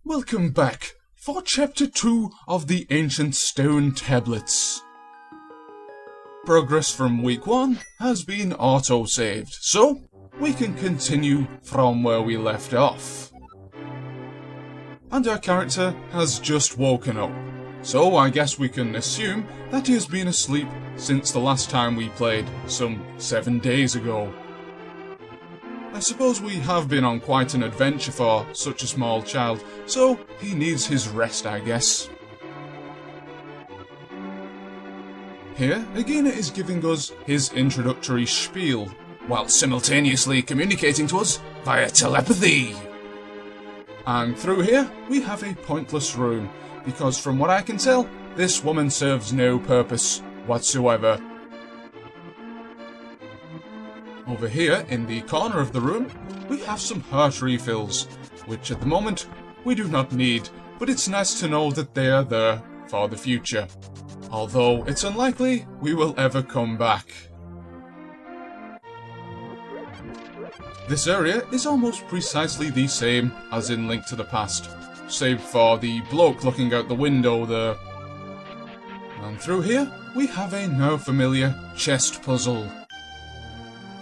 Welcome back for Chapter 2 of the Ancient Stone Tablets. Progress from week 1 has been auto-saved, so we can continue from where we left off. And our character has just woken up, so I guess we can assume that he has been asleep since the last time we played, some 7 days ago. I suppose we have been on quite an adventure for such a small child, so he needs his rest, I guess. Here, Agina is giving us his introductory spiel, while simultaneously communicating to us via telepathy. And through here, we have a pointless room, because from what I can tell, this woman serves no purpose whatsoever. Over here, in the corner of the room, we have some heart refills, which at the moment we do not need, but it's nice to know that they are there for the future. Although it's unlikely we will ever come back. This area is almost precisely the same as in Link to the Past, save for the bloke looking out the window there. And through here, we have a now familiar chest puzzle.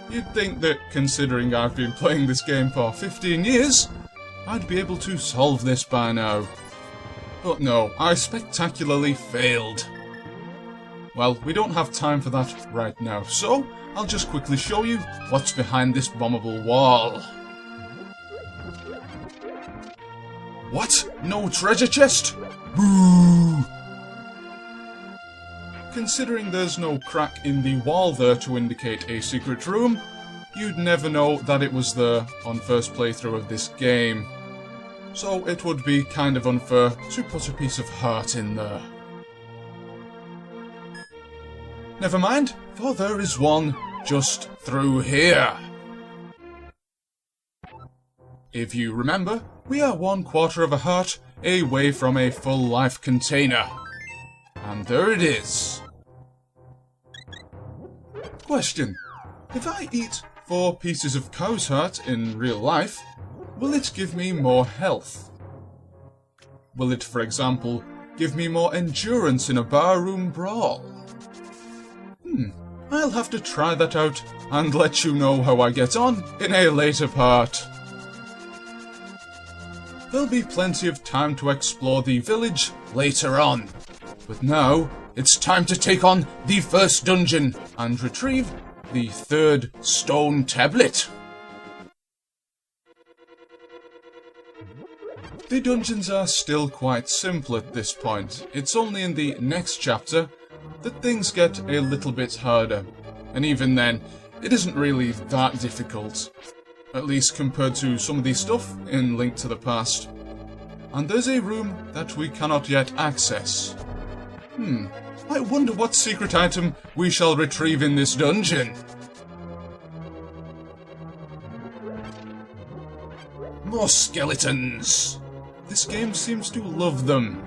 You'd think that, considering I've been playing this game for 15 years, I'd be able to solve this by now. But no, I spectacularly failed. Well, we don't have time for that right now, so I'll just quickly show you what's behind this bombable wall. What? No treasure chest? Boo! Considering there's no crack in the wall there to indicate a secret room, you'd never know that it was there on first playthrough of this game. So it would be kind of unfair to put a piece of heart in there. Never mind, for there is one just through here. If you remember, we are 1/4 of a heart away from a full life container. And there it is. Question. If I eat 4 pieces of cow's heart in real life, will it give me more health? Will it, for example, give me more endurance in a barroom brawl? I'll have to try that out and let you know how I get on in a later part. There'll be plenty of time to explore the village later on. But now, it's time to take on the first dungeon and retrieve the 3rd stone tablet. The dungeons are still quite simple at this point. It's only in the next chapter that things get a little bit harder. And even then, it isn't really that difficult. At least compared to some of the stuff in Link to the Past. And there's a room that we cannot yet access. I wonder what secret item we shall retrieve in this dungeon. More skeletons. This game seems to love them.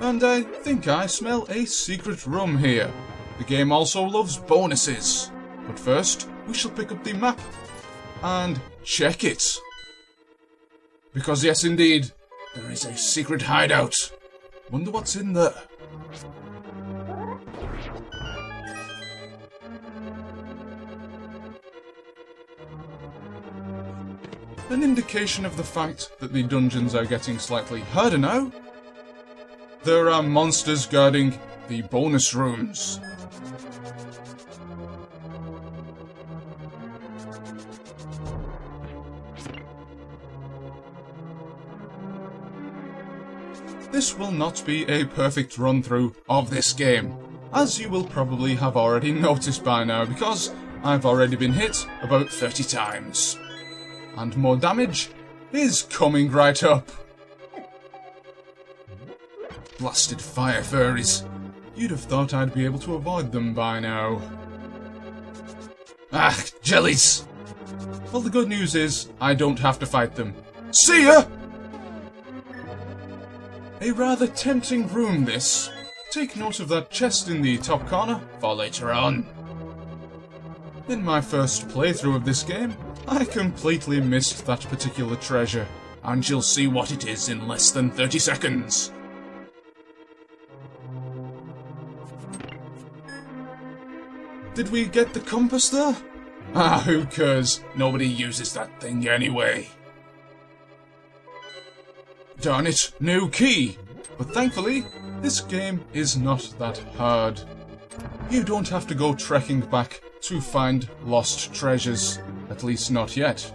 And I think I smell a secret room here. The game also loves bonuses. But first, we shall pick up the map and check it. Because yes, indeed, there is a secret hideout. Wonder what's in there. An indication of the fact that the dungeons are getting slightly harder now. There are monsters guarding the bonus rooms. This will not be a perfect run-through of this game, as you will probably have already noticed by now, because I've already been hit about 30 times. And more damage is coming right up. Blasted fire fairies. You'd have thought I'd be able to avoid them by now. Ah, jellies! Well, the good news is, I don't have to fight them. See ya! A rather tempting room, this. Take note of that chest in the top corner for later on. In my first playthrough of this game, I completely missed that particular treasure. and you'll see what it is in less than 30 seconds. Did we get the compass there? Ah, who cares? Nobody uses that thing anyway. Darn it, new key! But thankfully, this game is not that hard. You don't have to go trekking back to find lost treasures, at least not yet.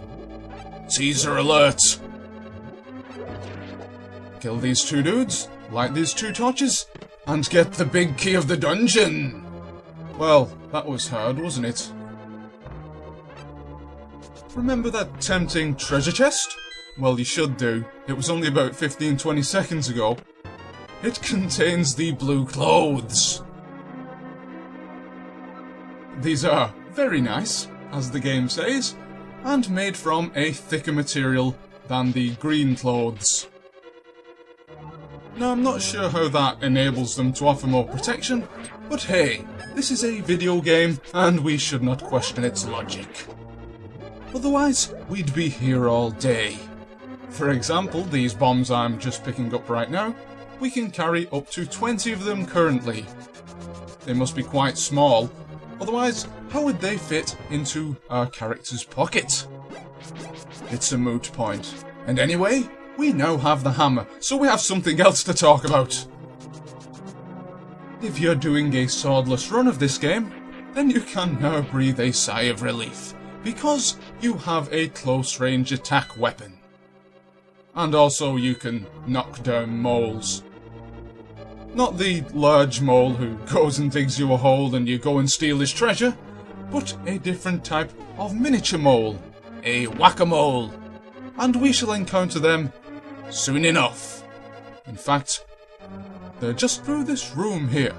Teaser alert! Kill these two dudes, light these two torches, and get the big key of the dungeon! Well, that was hard, wasn't it? Remember that tempting treasure chest? Well, you should do. It was only about 15-20 seconds ago. It contains the blue clothes. These are very nice, as the game says, and made from a thicker material than the green clothes. Now, I'm not sure how that enables them to offer more protection, but hey, this is a video game, and we should not question its logic. Otherwise, we'd be here all day. For example, these bombs I'm just picking up right now, we can carry up to 20 of them currently. They must be quite small, otherwise, how would they fit into our character's pocket? It's a moot point. And anyway, we now have the hammer, so we have something else to talk about. If you're doing a swordless run of this game, then you can now breathe a sigh of relief, because you have a close-range attack weapon. And also you can knock down moles. Not the large mole who goes and digs you a hole and you go and steal his treasure, but a different type of miniature mole, a whack-a-mole. And we shall encounter them soon enough. In fact, they're just through this room here.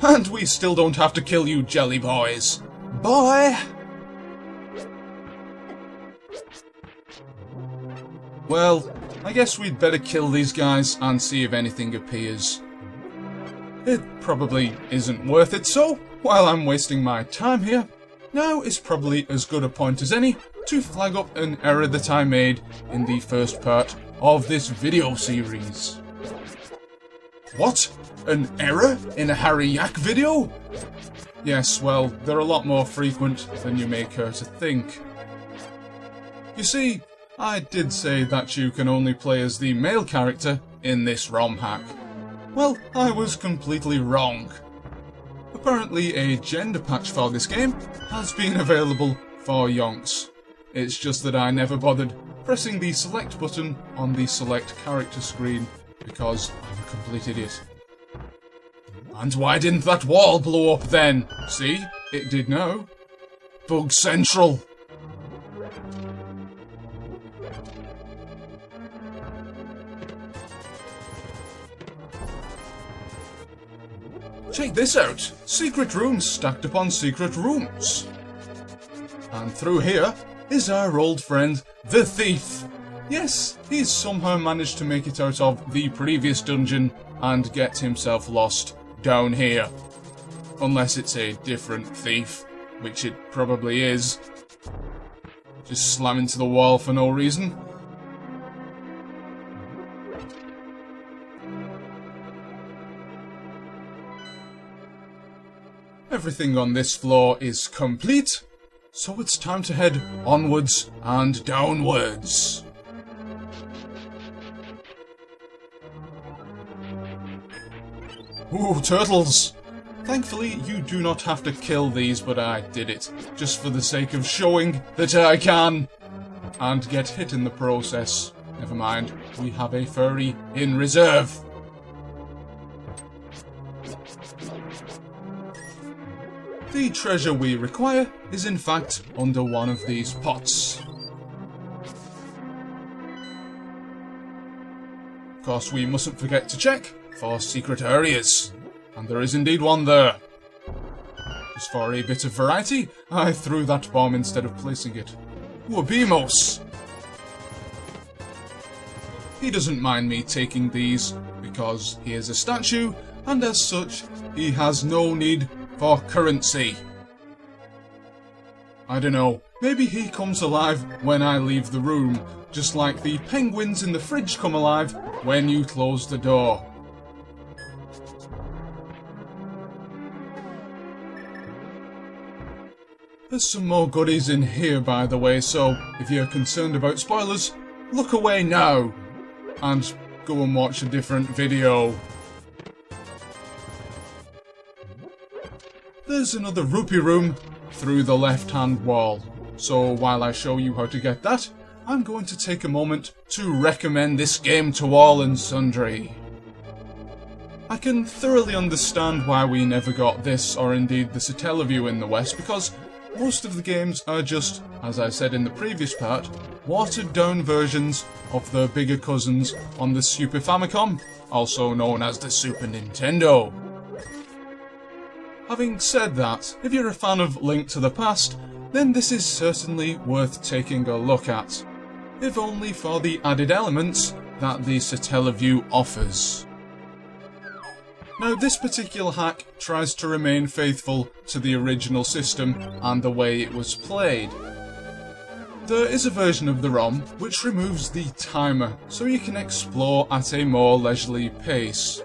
And we still don't have to kill you, jelly boys. Boy! Well, I guess we'd better kill these guys and see if anything appears. It probably isn't worth it, so while I'm wasting my time here, now is probably as good a point as any to flag up an error that I made in the first part of this video series. What? An error in a Harry Yack video? Yes, well, they're a lot more frequent than you may care to think. You see, I did say that you can only play as the male character in this ROM hack. Well, I was completely wrong. Apparently a gender patch for this game has been available for yonks. It's just that I never bothered pressing the select button on the select character screen because I'm a complete idiot. And why didn't that wall blow up then? See? It did now. Bug Central. Check this out! Secret rooms stacked upon secret rooms. And through here is our old friend, the Thief. Yes, he's somehow managed to make it out of the previous dungeon and get himself lost down here. Unless it's a different thief, which it probably is. Just slam into the wall for no reason. Everything on this floor is complete, so it's time to head onwards and downwards. Ooh, turtles! Thankfully, you do not have to kill these, but I did it, just for the sake of showing that I can! And get hit in the process. Never mind, we have a furry in reserve. The treasure we require is in fact under one of these pots. Of course, we mustn't forget to check for secret areas, and there is indeed one there. Just for a bit of variety, I threw that bomb instead of placing it. Wabimos! He doesn't mind me taking these, because he is a statue, and as such, he has no need for currency. I don't know, maybe he comes alive when I leave the room, just like the penguins in the fridge come alive when you close the door. There's some more goodies in here, by the way, so if you're concerned about spoilers, look away now and go and watch a different video. There's another rupee room through the left-hand wall, so while I show you how to get that, I'm going to take a moment to recommend this game to all and sundry. I can thoroughly understand why we never got this, or indeed the Satellaview in the West, because most of the games are just, as I said in the previous part, watered-down versions of their bigger cousins on the Super Famicom, also known as the Super Nintendo. Having said that, if you're a fan of Link to the Past, then this is certainly worth taking a look at, if only for the added elements that the Satellaview offers. Now, this particular hack tries to remain faithful to the original system and the way it was played. There is a version of the ROM which removes the timer, so you can explore at a more leisurely pace.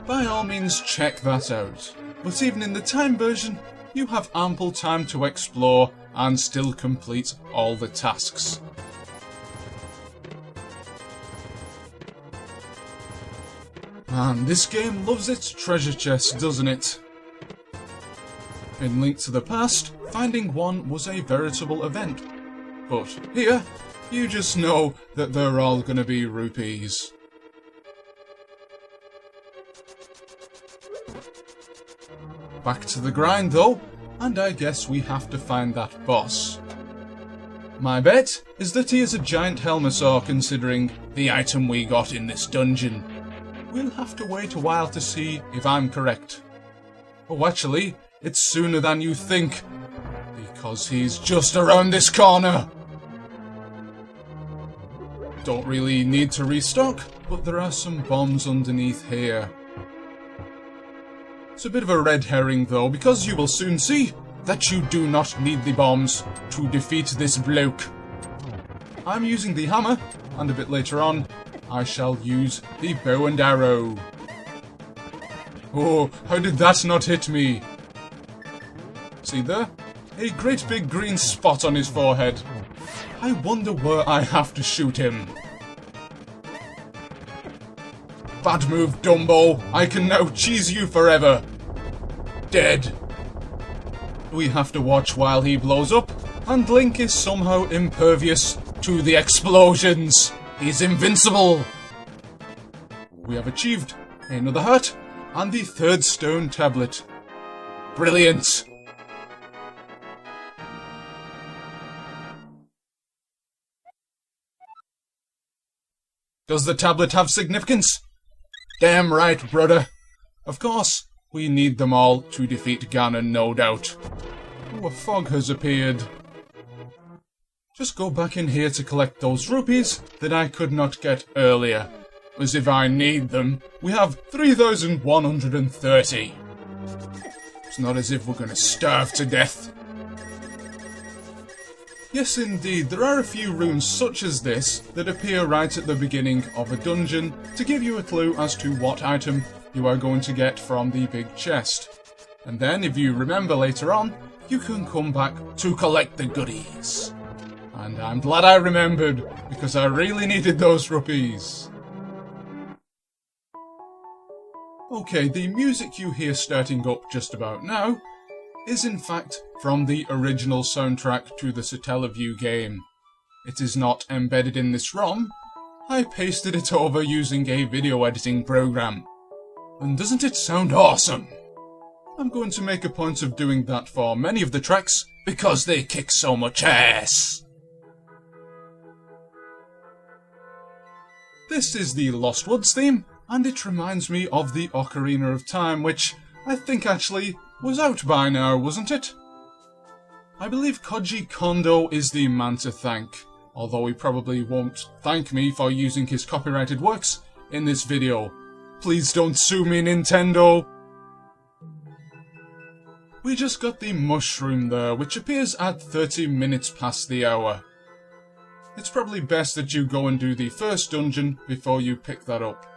By all means check that out, but even in the time version, you have ample time to explore and still complete all the tasks. And this game loves its treasure chest, doesn't it? In Link to the Past, finding one was a veritable event, but here, you just know that they're all gonna be rupees. Back to the grind though, and I guess we have to find that boss. My bet is that he is a giant Helmasaur considering the item we got in this dungeon. We'll have to wait a while to see if I'm correct. Oh, actually, it's sooner than you think, because he's just around this corner. Don't really need to restock, but there are some bombs underneath here. It's a bit of a red herring though, because you will soon see that you do not need the bombs to defeat this bloke. I'm using the hammer, and a bit later on, I shall use the bow and arrow. Oh, how did that not hit me? See there? A great big green spot on his forehead. I wonder where I have to shoot him. Bad move, Dumbo. I can now cheese you forever. Dead. We have to watch while he blows up, and Link is somehow impervious to the explosions. He's invincible. We have achieved another heart and the third stone tablet. Brilliant. Does the tablet have significance? Damn right, brother. Of course, we need them all to defeat Ganon, no doubt. Oh, a fog has appeared. Just go back in here to collect those rupees that I could not get earlier. As if I need them. We have 3,130. It's not as if we're gonna starve to death. Yes, indeed, there are a few rooms such as this that appear right at the beginning of a dungeon to give you a clue as to what item you are going to get from the big chest. And then, if you remember later on, you can come back to collect the goodies. And I'm glad I remembered, because I really needed those rupees. Okay, the music you hear starting up just about now is in fact from the original soundtrack to the Satellaview game. It is not embedded in this ROM. I pasted it over using a video editing program. And doesn't it sound awesome? I'm going to make a point of doing that for many of the tracks because they kick so much ass. This is the Lost Woods theme, and it reminds me of the Ocarina of Time, which I think actually was out by now, wasn't it? I believe Koji Kondo is the man to thank, although he probably won't thank me for using his copyrighted works in this video. Please don't sue me, Nintendo! we just got the mushroom there, which appears at 30 minutes past the hour. It's probably best that you go and do the first dungeon before you pick that up.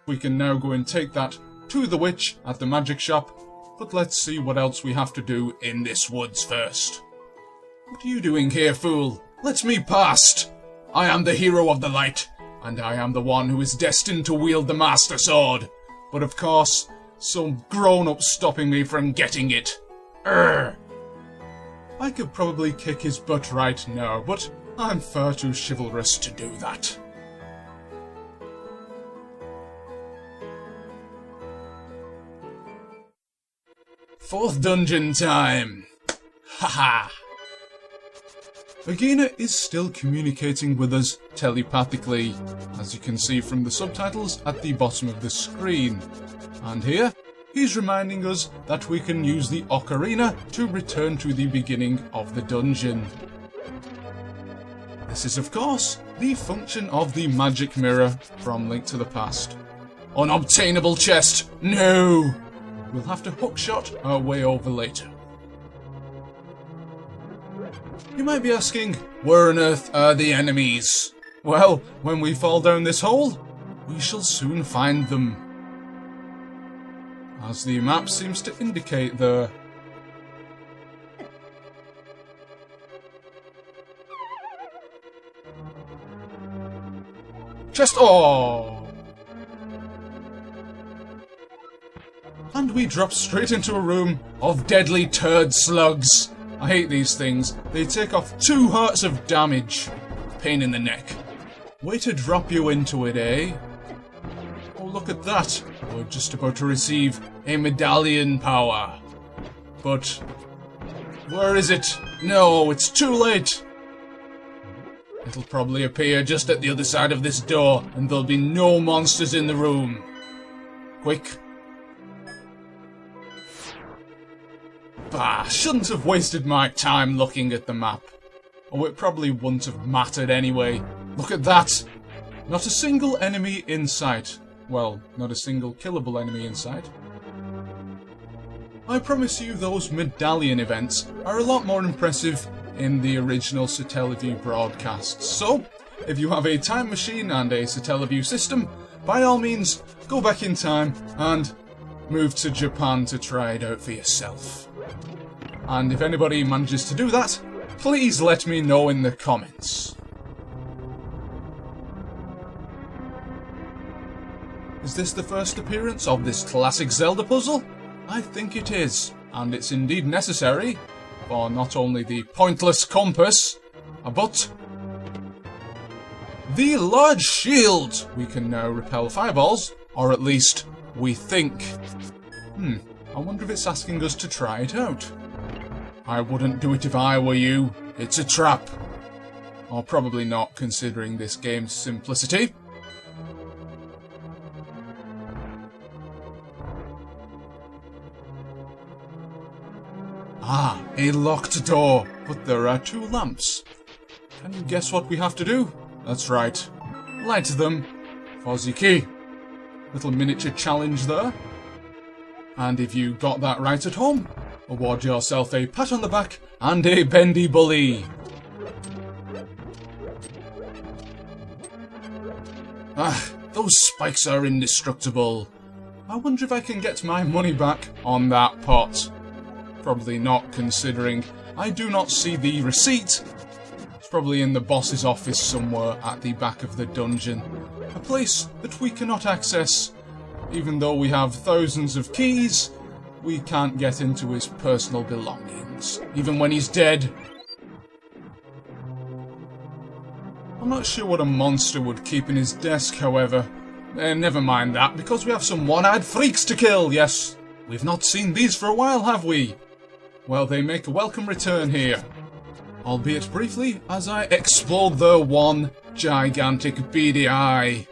We can now go and take that to the witch at the magic shop, but let's see what else we have to do in this woods first. What are you doing here, fool? Let me past! I am the hero of the light, and I am the one who is destined to wield the Master Sword. But of course, some grown-up stopping me from getting it. Urgh! I could probably kick his butt right now, but I'm far too chivalrous to do that. Fourth dungeon time! Haha! Agina is still communicating with us telepathically, as you can see from the subtitles at the bottom of the screen. And here, he's reminding us that we can use the ocarina to return to the beginning of the dungeon. This is, of course, the function of the magic mirror from Link to the Past. Unobtainable chest! No! We'll have to hookshot our way over later. You might be asking, where on earth are the enemies? Well, when we fall down this hole, we shall soon find them. As the map seems to indicate there. Chest! Oh! And we drop straight into a room of deadly turd slugs. I hate these things. They take off 2 hearts of damage. Pain in the neck. Way to drop you into it, eh? Oh, look at that. We're just about to receive a medallion power. But where is it? No, it's too late. It'll probably appear just at the other side of this door, and there'll be no monsters in the room. Quick. Bah, shouldn't have wasted my time looking at the map. Oh, it probably wouldn't have mattered anyway. Look at that! Not a single enemy in sight. Well, not a single killable enemy in sight. I promise you those medallion events are a lot more impressive in the original Satellaview broadcasts. So, if you have a time machine and a Satellaview system, by all means, go back in time and move to Japan to try it out for yourself. And if anybody manages to do that, please let me know in the comments. Is this the first appearance of this classic Zelda puzzle? I think it is, and it's indeed necessary for not only the pointless compass, but the large shield. We can now repel fireballs, or at least we think. I wonder if it's asking us to try it out. I wouldn't do it if I were you. It's a trap. Or probably not, considering this game's simplicity. Ah, a locked door, but there are 2 lamps. Can you guess what we have to do? That's right. Light them. Fuzzy key. Little miniature challenge there. And if you got that right at home, award yourself a pat on the back and a bendy bully. Ah, those spikes are indestructible. I wonder if I can get my money back on that pot. Probably not, considering I do not see the receipt. It's probably in the boss's office somewhere at the back of the dungeon. A place that we cannot access. Even though we have thousands of keys, we can't get into his personal belongings, even when he's dead. I'm not sure what a monster would keep in his desk, however. Never mind that, because we have some one-eyed freaks to kill, yes. We've not seen these for a while, have we? Well, they make a welcome return here. Albeit briefly, as I explode their one gigantic beady eye.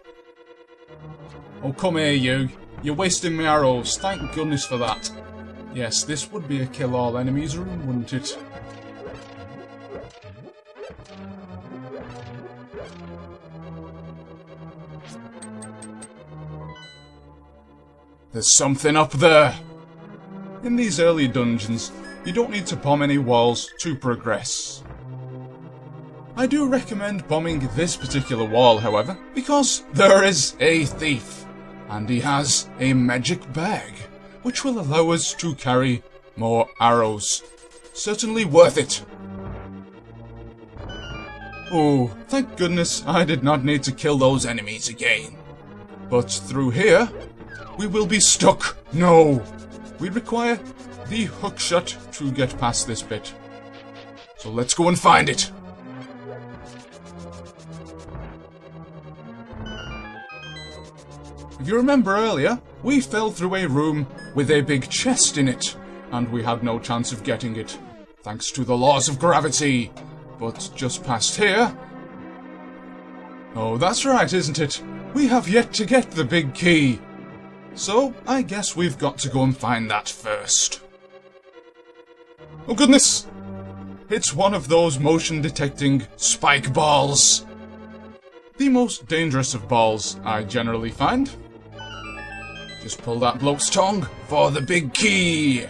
Oh, come here, you. You're wasting my arrows. Thank goodness for that. Yes, this would be a kill-all enemies room, wouldn't it? There's something up there. In these early dungeons, you don't need to bomb any walls to progress. I do recommend bombing this particular wall, however, because there is a thief, and he has a magic bag, which will allow us to carry more arrows. Certainly worth it. Oh, thank goodness I did not need to kill those enemies again. But through here, we will be stuck. No! We require the hookshot to get past this bit. So let's go and find it. If you remember earlier, we fell through a room with a big chest in it, and we had no chance of getting it, thanks to the laws of gravity. But just past here... Oh, that's right, isn't it? We have yet to get the big key. So, I guess we've got to go and find that first. Oh goodness! It's one of those motion-detecting spike balls. The most dangerous of balls, I generally find. Just pull that bloke's tongue for the big key.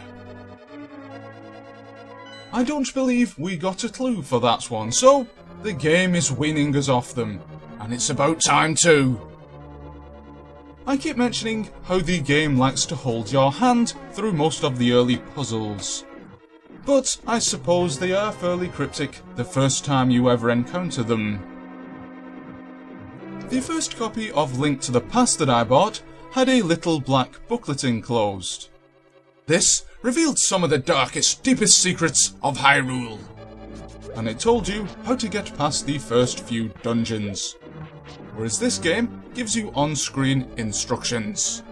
I don't believe we got a clue for that one, so the game is weaning us off them, and it's about time too. I keep mentioning how the game likes to hold your hand through most of the early puzzles, but I suppose they are fairly cryptic the first time you ever encounter them. The first copy of Link to the Past that I bought had a little black booklet enclosed. This revealed some of the darkest, deepest secrets of Hyrule, and it told you how to get past the first few dungeons, whereas this game gives you on-screen instructions.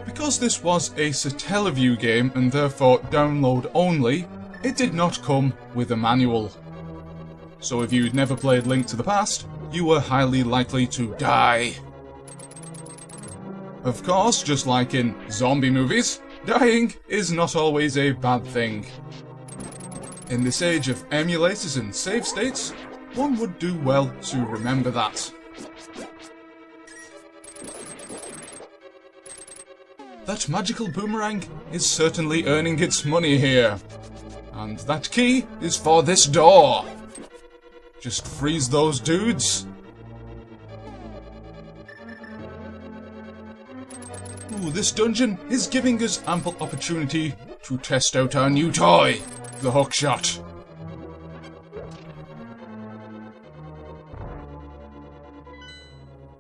Because this was a Satellaview game and therefore download only, it did not come with a manual. So if you'd never played Link to the Past, you were highly likely to die. Of course, just like in zombie movies, dying is not always a bad thing. In this age of emulators and save states, one would do well to remember that. That magical boomerang is certainly earning its money here. And that key is for this door. Just freeze those dudes. Ooh, this dungeon is giving us ample opportunity to test out our new toy, the hookshot.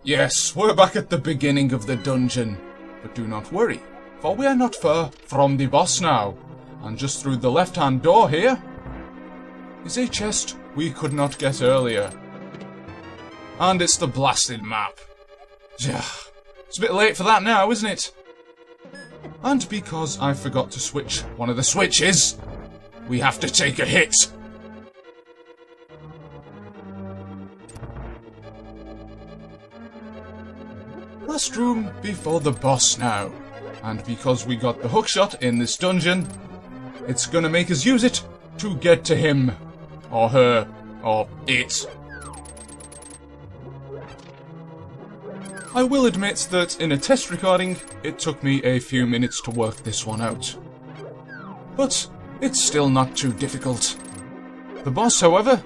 Yes, we're back at the beginning of the dungeon, but do not worry, for we are not far from the boss now, and just through the left-hand door here is a chest we could not get earlier. And it's the blasted map. It's a bit late for that now, isn't it? And because I forgot to switch one of the switches, we have to take a hit. Last room before the boss now. And because we got the hookshot in this dungeon, it's gonna make us use it to get to him. Or her. Or it. I will admit that in a test recording, it took me a few minutes to work this one out. But it's still not too difficult. The boss, however,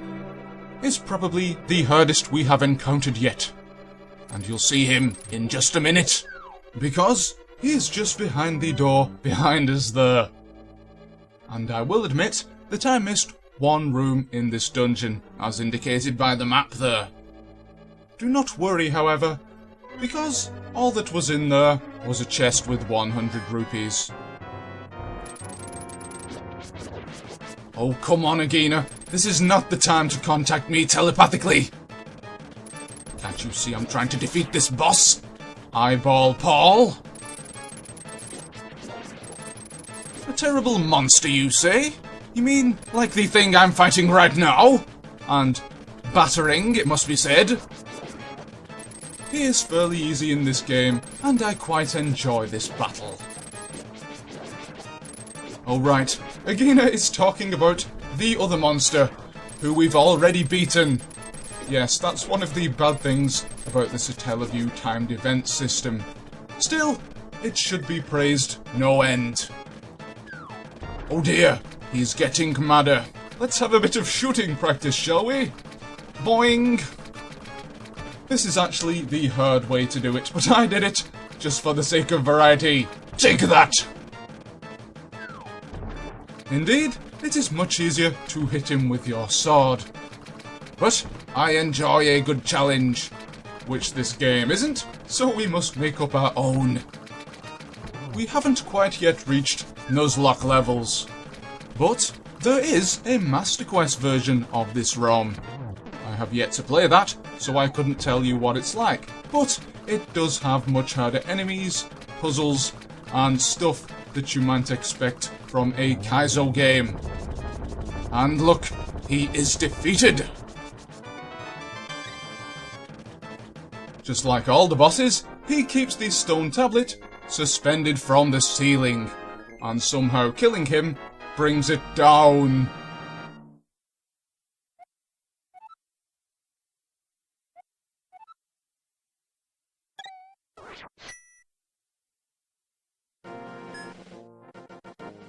is probably the hardest we have encountered yet. And you'll see him in just a minute, because he is just behind the door behind us there. And I will admit that I missed one room in this dungeon, as indicated by the map there. Do not worry, however, because all that was in there was a chest with 100 rupees. Oh, come on, Agina. This is not the time to contact me telepathically. Can't you see I'm trying to defeat this boss? Eyeball Paul? A terrible monster, you say? You mean like the thing I'm fighting right now? And battering, it must be said. He is fairly easy in this game, and I quite enjoy this battle. Alright, Agina is talking about the other monster, who we've already beaten. Yes, that's one of the bad things about the Satellaview timed event system. Still, it should be praised no end. Oh dear, he's getting madder. Let's have a bit of shooting practice, shall we? Boing! This is actually the hard way to do it, but I did it, just for the sake of variety. Take that! Indeed, it is much easier to hit him with your sword. But I enjoy a good challenge, which this game isn't, so we must make up our own. We haven't quite yet reached Nuzlocke levels, but there is a Master Quest version of this ROM. I have yet to play that, so I couldn't tell you what it's like, but it does have much harder enemies, puzzles, and stuff that you might expect from a Kaizo game. And look, he is defeated! Just like all the bosses, he keeps the stone tablet suspended from the ceiling, and somehow killing him brings it down.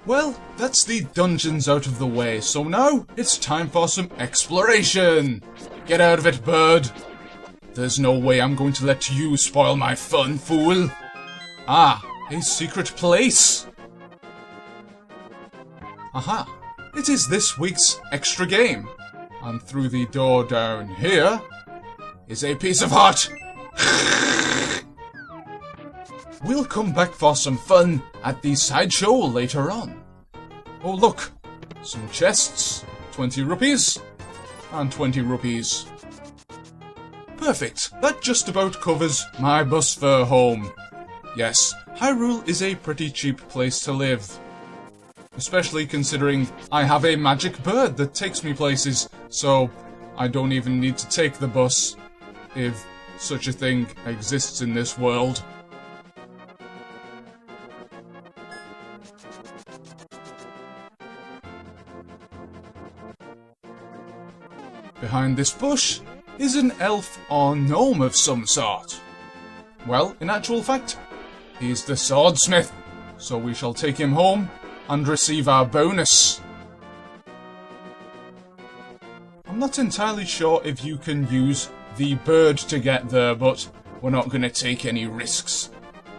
Well, that's the dungeons out of the way, so now it's time for some exploration! Get out of it, bird! There's no way I'm going to let you spoil my fun, fool! Ah, a secret place! Aha! It is this week's extra game, and through the door down here is a piece of heart! We'll come back for some fun at the sideshow later on. Oh look, some chests, 20 rupees, and 20 rupees. Perfect, that just about covers my bus fare home. Yes, Hyrule is a pretty cheap place to live. Especially considering I have a magic bird that takes me places, so I don't even need to take the bus, if such a thing exists in this world. Behind this bush is an elf or gnome of some sort. Well, in actual fact, he's the swordsmith, so we shall take him home and receive our bonus. I'm not entirely sure if you can use the bird to get there, but we're not going to take any risks.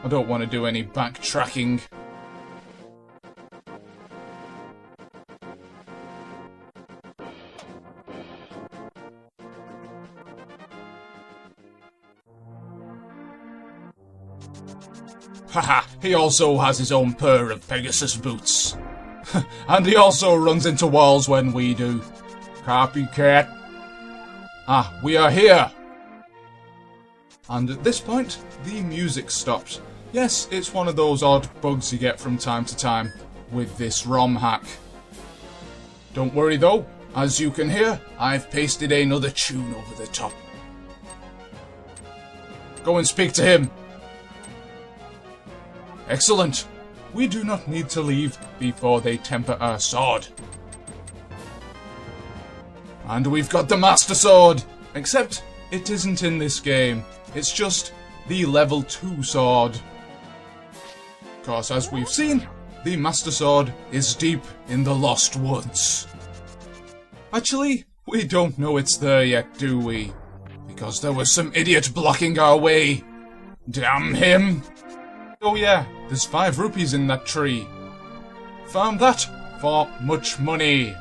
I don't want to do any backtracking. Haha, he also has his own pair of Pegasus boots. And he also runs into walls when we do. Copycat. Ah, we are here! And at this point, the music stopped. Yes, it's one of those odd bugs you get from time to time with this ROM hack. Don't worry though, as you can hear, I've pasted another tune over the top. Go and speak to him! Excellent! We do not need to leave before they temper our sword. And we've got the Master Sword! Except, it isn't in this game. It's just the level 2 sword. Of course, as we've seen, the Master Sword is deep in the Lost Woods. Actually, we don't know it's there yet, do we? Because there was some idiot blocking our way. Damn him! Oh yeah, there's 5 rupees in that tree. Found that for much money.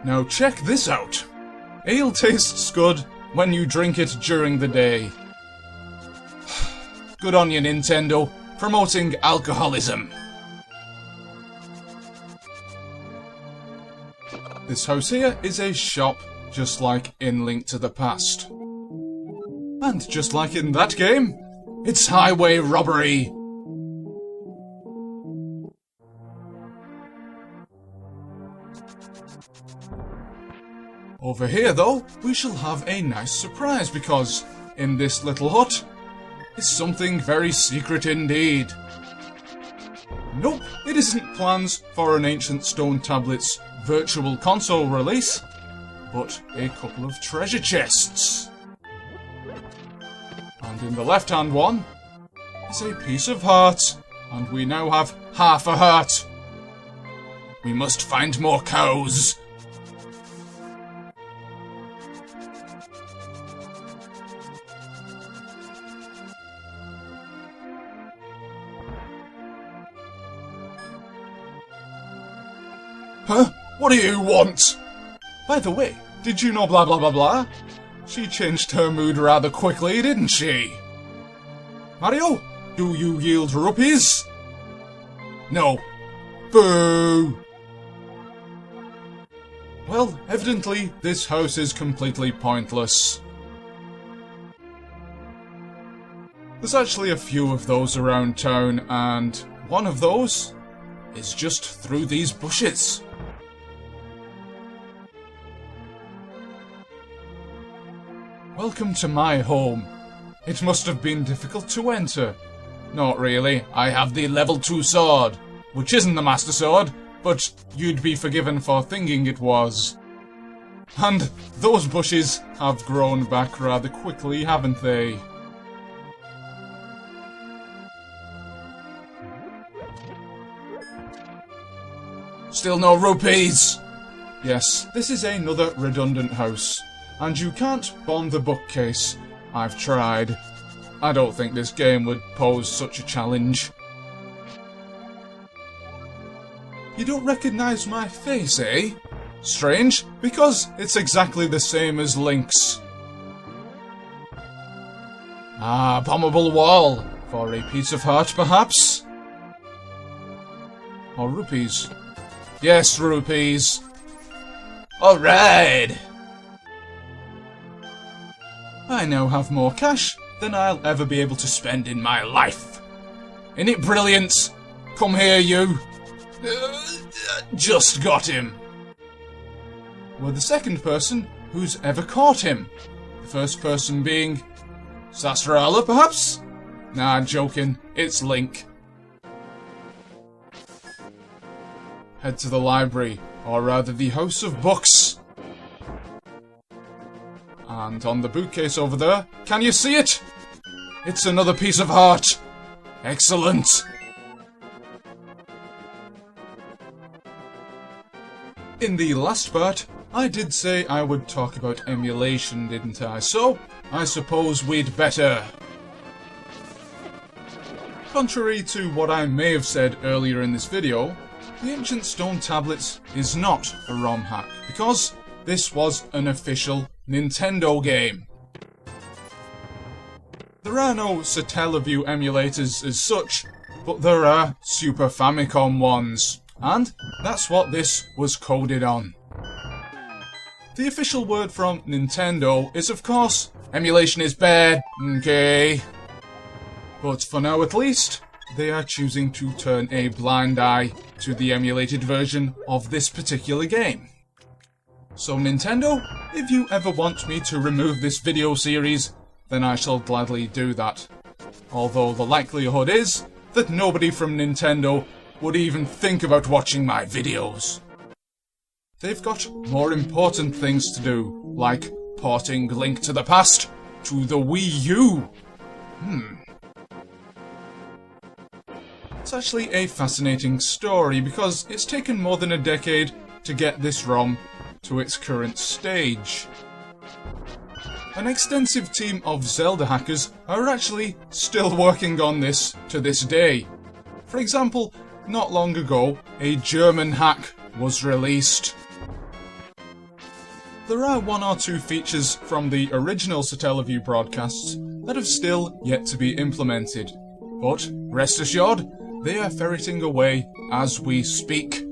Now check this out. Ale tastes good when you drink it during the day. Good on you, Nintendo, promoting alcoholism. This house here is a shop, just like in Link to the Past. And just like in that game, it's highway robbery! Over here, though, we shall have a nice surprise because in this little hut is something very secret indeed. Nope, it isn't plans for an Ancient Stone Tablets Virtual Console release, but a couple of treasure chests. And in the left-hand one is a piece of heart, and we now have half a heart. We must find more cows. Huh? What do you want? By the way, did you know blah blah blah blah? She changed her mood rather quickly, didn't she? Mario, do you yield rupees? No. Boo! Well, evidently, this house is completely pointless. There's actually a few of those around town, and one of those is just through these bushes. Welcome to my home. It must have been difficult to enter. Not really. I have the level 2 sword, which isn't the Master Sword, but you'd be forgiven for thinking it was. And those bushes have grown back rather quickly, haven't they? Still no rupees! Yes, this is another redundant house. And you can't bomb the bookcase. I've tried. I don't think this game would pose such a challenge. You don't recognise my face, eh? Strange, because it's exactly the same as Link's. Ah, bombable wall. For a piece of heart, perhaps? Or rupees? Yes, rupees. Alright! I now have more cash than I'll ever be able to spend in my life. Isn't it brilliant? Come here, you. Just got him. We're the second person who's ever caught him. The first person being Sasrala, perhaps? Nah, joking. It's Link. Head to the library, or rather the House of Books. And on the bookcase over there, can you see it? It's another piece of heart. Excellent. In the last part, I did say I would talk about emulation, didn't I? So, I suppose we'd better. Contrary to what I may have said earlier in this video, the Ancient Stone Tablets is not a ROM hack, because this was an official Nintendo game. There are no Satellaview emulators as such, but there are Super Famicom ones, and that's what this was coded on. The official word from Nintendo is, of course, emulation is bad, mmkay. But for now at least, they are choosing to turn a blind eye to the emulated version of this particular game. So Nintendo, if you ever want me to remove this video series, then I shall gladly do that. Although the likelihood is that nobody from Nintendo would even think about watching my videos. They've got more important things to do, like porting Link to the Past to the Wii U. It's actually a fascinating story because it's taken more than a decade to get this ROM to its current stage. An extensive team of Zelda hackers are actually still working on this to this day. For example, not long ago, a German hack was released. There are one or two features from the original Satellaview broadcasts that have still yet to be implemented, but rest assured, they are ferreting away as we speak.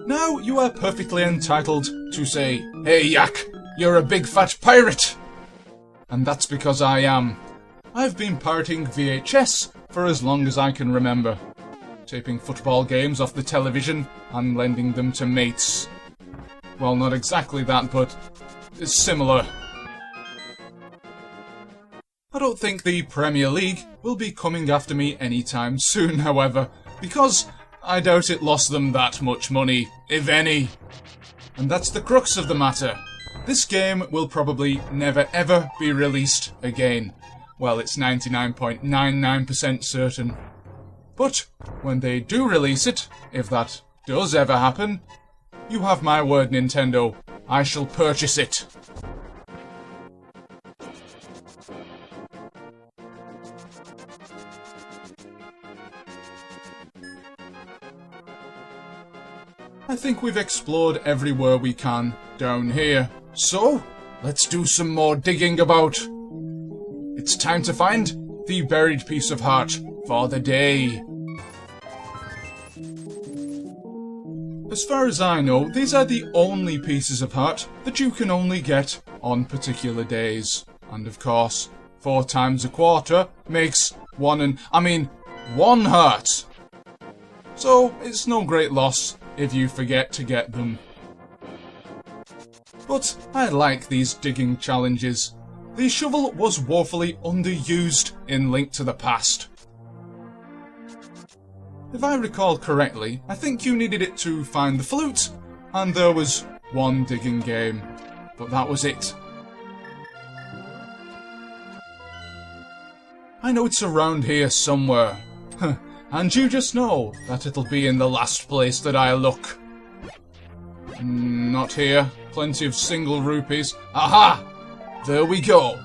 Now you are perfectly entitled to say, "Hey Yack, you're a big fat pirate!" And that's because I am. I've been pirating VHS for as long as I can remember, taping football games off the television and lending them to mates. Well, not exactly that, but it's similar. I don't think the Premier League will be coming after me anytime soon, however, because I doubt it lost them that much money, if any. And that's the crux of the matter. This game will probably never ever be released again. Well, it's 99.99% certain. But when they do release it, if that does ever happen, you have my word, Nintendo, I shall purchase it. I think we've explored everywhere we can down here, so let's do some more digging about. It's time to find the buried piece of heart for the day. As far as I know, these are the only pieces of heart that you can only get on particular days. And of course, 4 times a quarter makes one heart. So it's no great loss if you forget to get them. But I like these digging challenges. The shovel was woefully underused in Link to the Past. If I recall correctly, I think you needed it to find the flute, and there was one digging game, but that was it. I know it's around here somewhere, and you just know that it'll be in the last place that I look. Not here. Plenty of single rupees. Aha! There we go.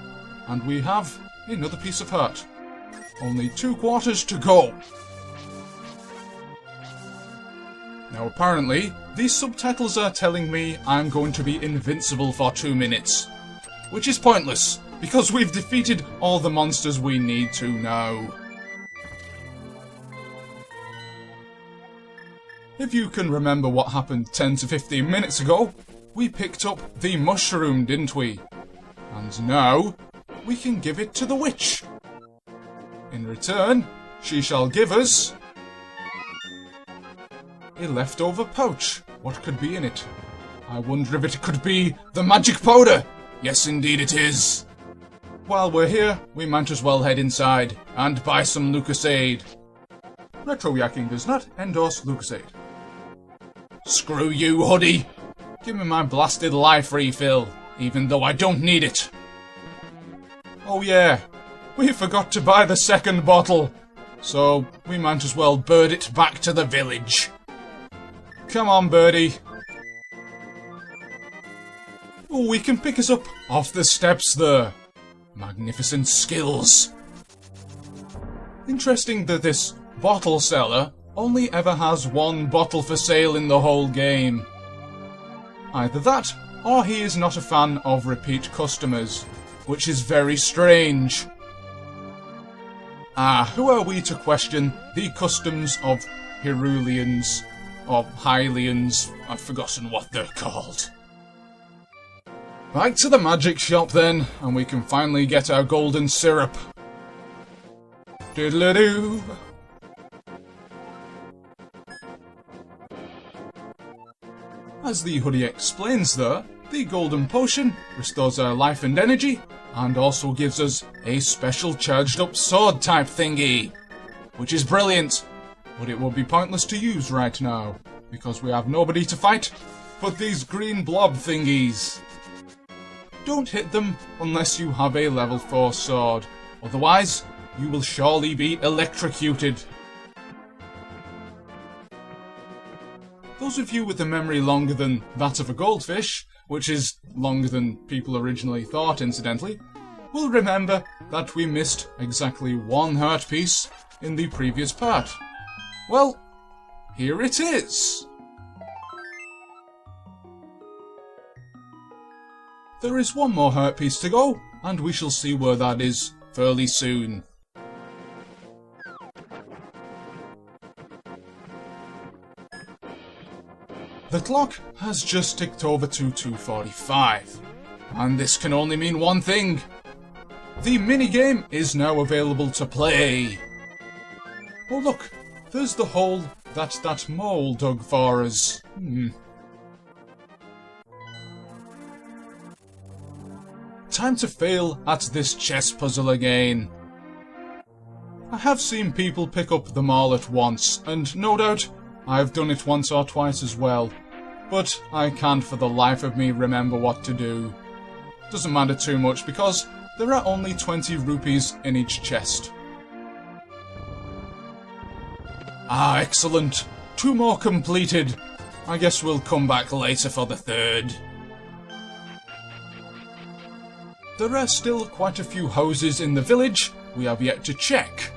And we have another piece of heart. Only 2 quarters to go. Now apparently, these subtitles are telling me I'm going to be invincible for 2 minutes. Which is pointless, because we've defeated all the monsters we need to now. If you can remember what happened 10 to 15 minutes ago, we picked up the mushroom, didn't we? And now, we can give it to the witch. In return, she shall give us a leftover pouch. What could be in it? I wonder if it could be the magic powder. Yes, indeed it is. While we're here, we might as well head inside and buy some Lucasade. Retro Yakking does not endorse Lucasade. Screw you, Hoodie. Give me my blasted life refill, even though I don't need it. Oh yeah, we forgot to buy the second bottle, so we might as well bird it back to the village. Come on, birdie. Oh, we can pick us up off the steps there. Magnificent skills. Interesting that this bottle seller only ever has 1 bottle for sale in the whole game. Either that, or he is not a fan of repeat customers, which is very strange. Who are we to question the customs of Hyruleans, or Hylians? I've forgotten what they're called. Back to the magic shop then, and we can finally get our golden syrup. Diddle-doo! As the hoodie explains there, the golden potion restores our life and energy, and also gives us a special charged up sword type thingy, which is brilliant, but it will be pointless to use right now, because we have nobody to fight but these green blob thingies. Don't hit them unless you have a level 4 sword, otherwise you will surely be electrocuted. Those of you with a memory longer than that of a goldfish, which is longer than people originally thought incidentally, will remember that we missed exactly 1 heart piece in the previous part. Well, here it is! There is 1 more heart piece to go, and we shall see where that is fairly soon. The clock has just ticked over to 2:45, and this can only mean one thing. The minigame is now available to play. Oh look, there's the hole that mole dug for us. Time to fail at this chess puzzle again. I have seen people pick up them all at once, and no doubt I've done it once or twice as well, but I can't for the life of me remember what to do. Doesn't matter too much because there are only 20 rupees in each chest. Ah, excellent. 2 more completed. I guess we'll come back later for the 3rd. There are still quite a few houses in the village we have yet to check.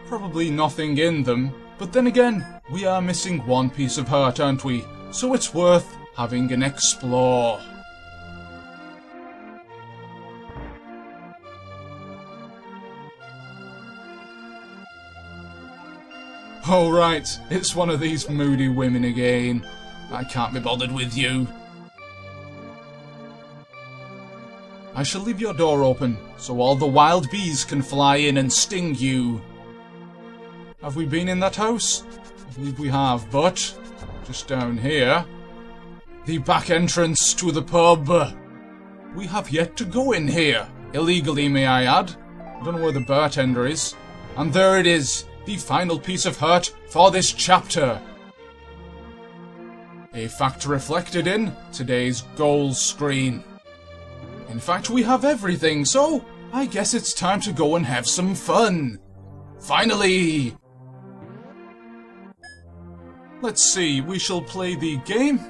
Probably nothing in them, but then again, we are missing 1 piece of heart, aren't we? So it's worth having an explore. Oh right, it's one of these moody women again. I can't be bothered with you. I shall leave your door open, so all the wild bees can fly in and sting you. Have we been in that house? I believe we have, but just down here, the back entrance to the pub. We have yet to go in here. Illegally, may I add. I don't know where the bartender is. And there it is, the final piece of heart for this chapter. A fact reflected in today's goals screen. In fact, we have everything, so I guess it's time to go and have some fun. Finally! Let's see, we shall play the game,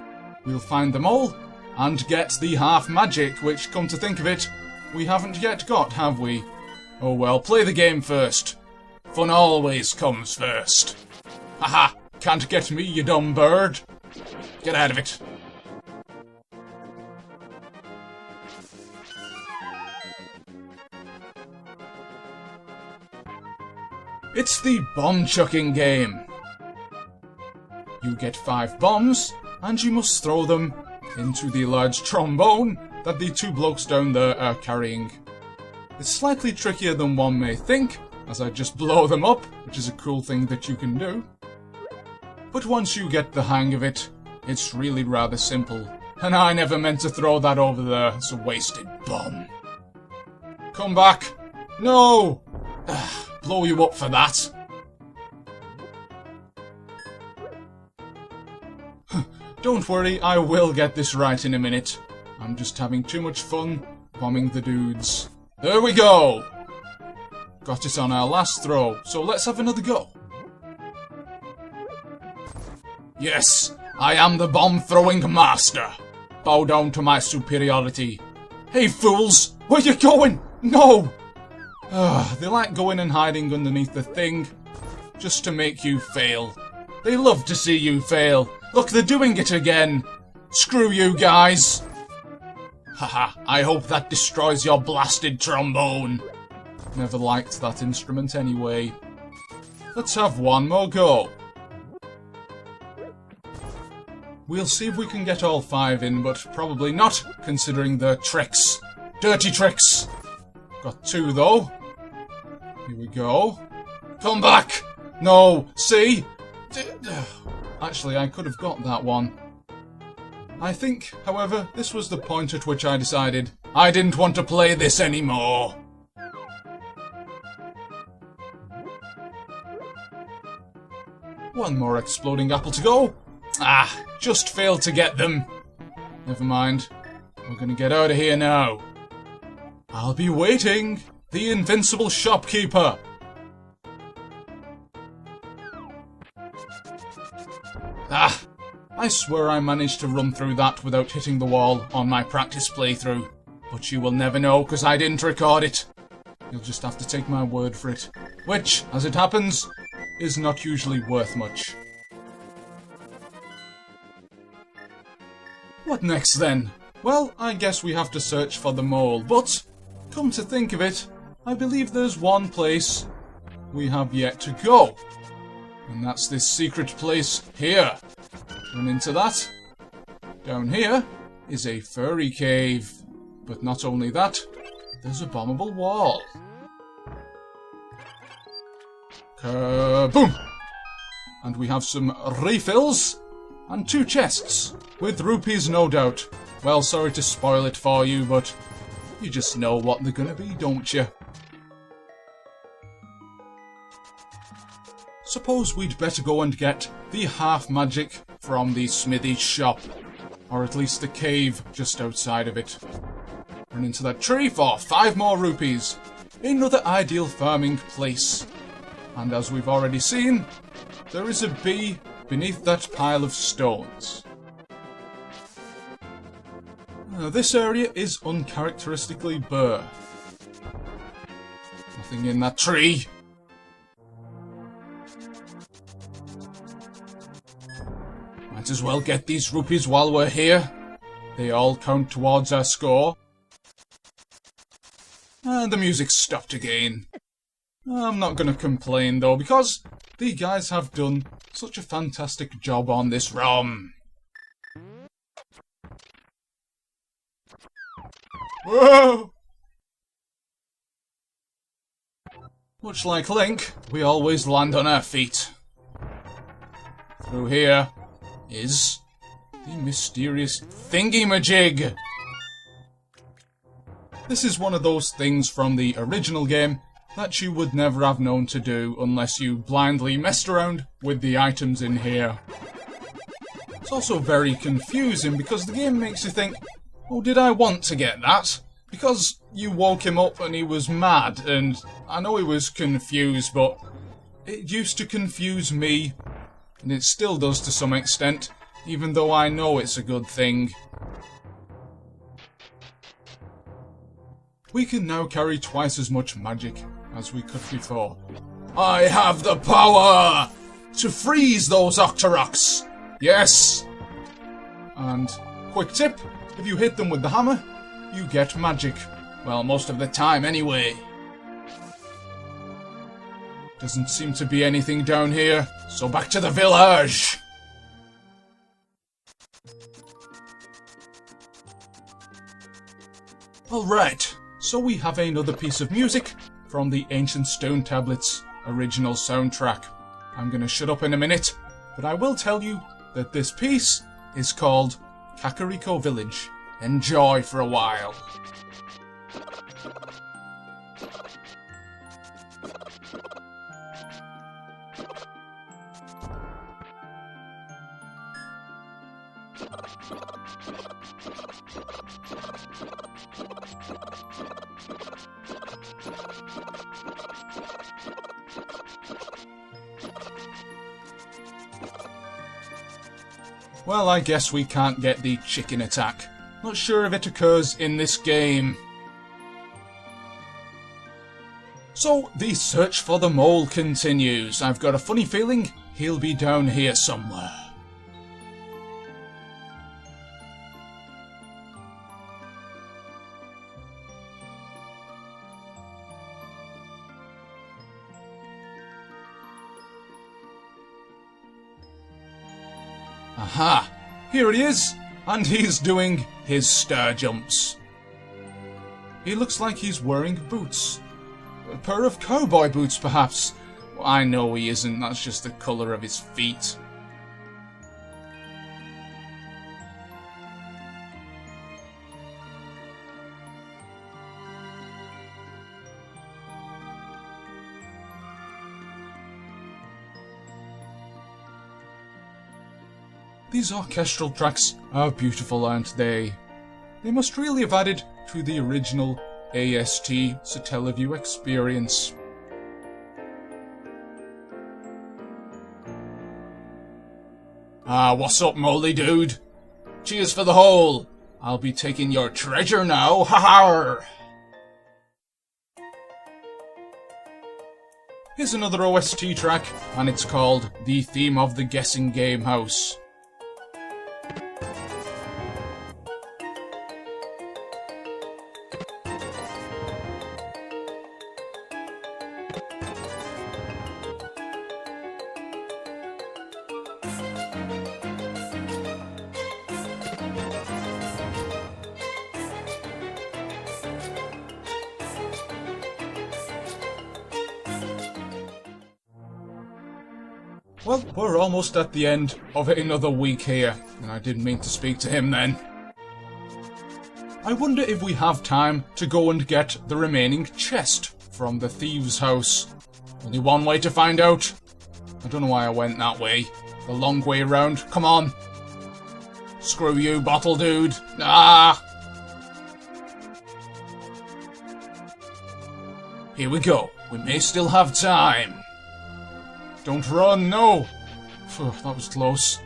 we'll find them all, and get the half magic, which, come to think of it, we haven't yet got, have we? Oh well, play the game first. Fun always comes first. Haha, can't get me, you dumb bird. Get out of it. It's the bomb chucking game. You get 5 bombs, and you must throw them into the large trombone that the 2 blokes down there are carrying. It's slightly trickier than one may think, as I just blow them up, which is a cool thing that you can do. But once you get the hang of it, it's really rather simple. And I never meant to throw that over there, it's a wasted bomb. Come back! No! Ugh, blow you up for that. Don't worry, I will get this right in a minute. I'm just having too much fun bombing the dudes. There we go! Got it on our last throw, so let's have another go. Yes, I am the bomb-throwing master. Bow down to my superiority. Hey fools, where you going? No! They like going and hiding underneath the thing, just to make you fail. They love to see you fail. Look, they're doing it again. Screw you guys. Haha, I hope that destroys your blasted trombone. Never liked that instrument anyway. Let's have one more go. We'll see if we can get all 5 in, but probably not, considering the tricks. Dirty tricks! Got 2 though. Here we go. Come back! No, see? Actually, I could have got that one. I think, however, this was the point at which I decided I didn't want to play this anymore. One more exploding apple to go. Ah, just failed to get them. Never mind. We're gonna get out of here now. I'll be waiting. The invincible shopkeeper. Ah, I swear I managed to run through that without hitting the wall on my practice playthrough. But you will never know because I didn't record it. You'll just have to take my word for it. Which, as it happens, is not usually worth much. What next then? Well, I guess we have to search for the mole, but come to think of it, I believe there's one place we have yet to go. And that's this secret place here. Run into that. Down here is a furry cave. But not only that, there's a bombable wall. Kaboom! And we have some refills and 2 chests. With rupees, no doubt. Well, sorry to spoil it for you, but you just know what they're gonna be, don't you? Suppose we'd better go and get the half magic from the smithy shop. Or at least the cave just outside of it. Run into that tree for 5 more rupees. Another ideal farming place. And as we've already seen, there is a bee beneath that pile of stones. This area is uncharacteristically bare. Nothing in that tree. Might as well get these rupees while we're here. They all count towards our score. And the music stopped again. I'm not gonna complain though, because the guys have done such a fantastic job on this ROM. Whoa! Much like Link, we always land on our feet. Through here is the mysterious thingy-majig. This is one of those things from the original game that you would never have known to do unless you blindly messed around with the items in here. It's also very confusing because the game makes you think, oh, did I want to get that? Because you woke him up and he was mad, and I know he was confused, but it used to confuse me, and it still does to some extent, even though I know it's a good thing. We can now carry twice as much magic as we could before. I have the power to freeze those Octoroks! Yes! And, quick tip, if you hit them with the hammer, you get magic. Well, most of the time anyway. Doesn't seem to be anything down here, so back to the village! Alright, so we have another piece of music from the Ancient Stone Tablets original soundtrack. I'm gonna shut up in a minute, but I will tell you that this piece is called Kakariko Village. Enjoy for a while. Well, I guess we can't get the chicken attack. Not sure if it occurs in this game. So, the search for the mole continues. I've got a funny feeling he'll be down here somewhere. Aha! Here he is! And he's doing his star jumps. He looks like he's wearing boots. A pair of cowboy boots, perhaps. Well, I know he isn't, that's just the colour of his feet. These orchestral tracks are beautiful, aren't they? They must really have added to the original AST Satellaview experience. Ah, what's up, moldy dude? Cheers for the hole! I'll be taking your treasure now, ha-ha! Here's another OST track, and it's called The Theme of the Guessing Game House. Well, we're almost at the end of another week here, and I didn't mean to speak to him then. I wonder if we have time to go and get the remaining chest from the thieves' house. Only one way to find out. I don't know why I went that way. The long way round. Come on. Screw you, bottle dude. Ah! Here we go. We may still have time. Don't run, no! Phew, that was close.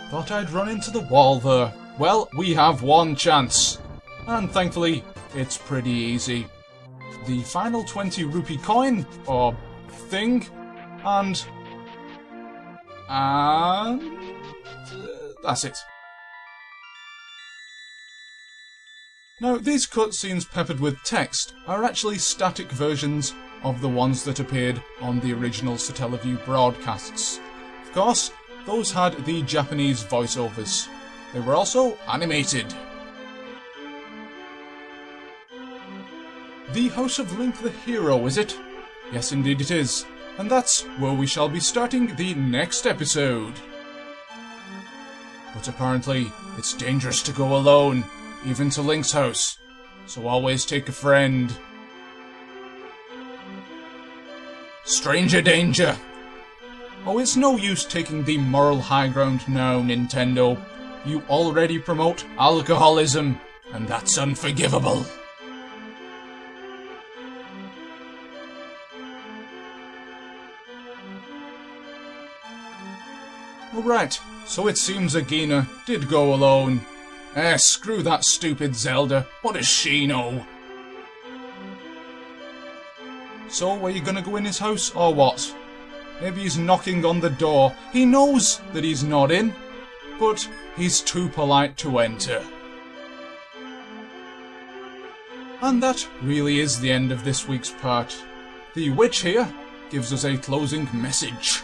Thought I'd run into the wall there. Well, we have one chance. And thankfully, it's pretty easy. The final 20 rupee coin, or thing, and that's it. Now, these cutscenes peppered with text are actually static versions of the ones that appeared on the original Satellaview broadcasts. Of course, those had the Japanese voiceovers. They were also animated. The House of Link the Hero, is it? Yes, indeed it is. And that's where we shall be starting the next episode. But apparently, it's dangerous to go alone, even to Link's house. So always take a friend. Stranger danger! Oh, it's no use taking the moral high ground now, Nintendo. You already promote alcoholism, and that's unforgivable. Alright, so it seems Agina did go alone. Screw that stupid Zelda. What does she know? So, are you gonna go in his house, or what? Maybe he's knocking on the door. He knows that he's not in, but he's too polite to enter. And that really is the end of this week's part. The witch here gives us a closing message.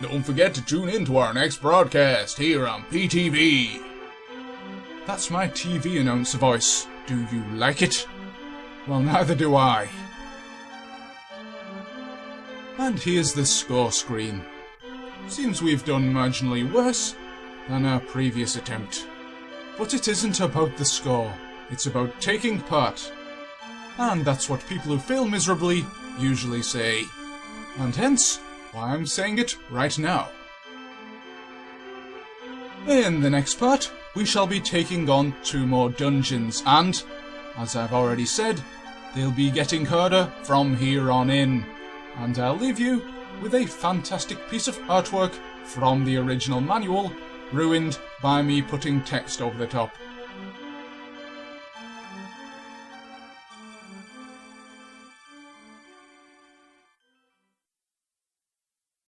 Don't forget to tune in to our next broadcast here on PTV. That's my TV announcer voice. Do you like it? Well, neither do I. And here's the score screen. Seems we've done marginally worse than our previous attempt. But it isn't about the score, it's about taking part. And that's what people who fail miserably usually say. And hence, why I'm saying it right now. In the next part, we shall be taking on 2 more dungeons, and, as I've already said, they'll be getting harder from here on in. And I'll leave you with a fantastic piece of artwork from the original manual, ruined by me putting text over the top.